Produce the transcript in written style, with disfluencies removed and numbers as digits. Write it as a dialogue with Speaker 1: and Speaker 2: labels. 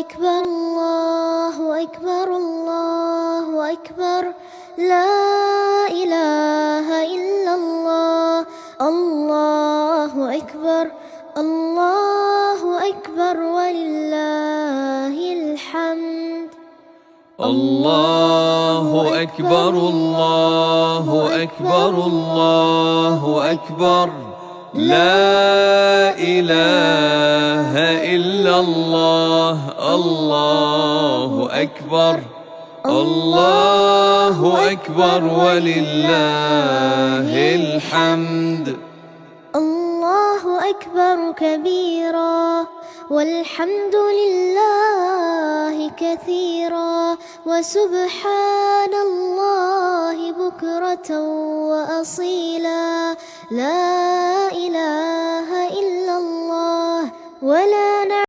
Speaker 1: أكبر الله أكبر الله أكبر لا إله إلا الله الله أكبر الله أكبر ولله الحمد
Speaker 2: الله أكبر الله أكبر الله أكبر لا إله إلا الله الله أكبر الله أكبر ولله الحمد
Speaker 1: الله أكبر كبيرا والحمد لله كثيرا وسبحان الله بكرة وأصيلا لا إله إلا الله ولا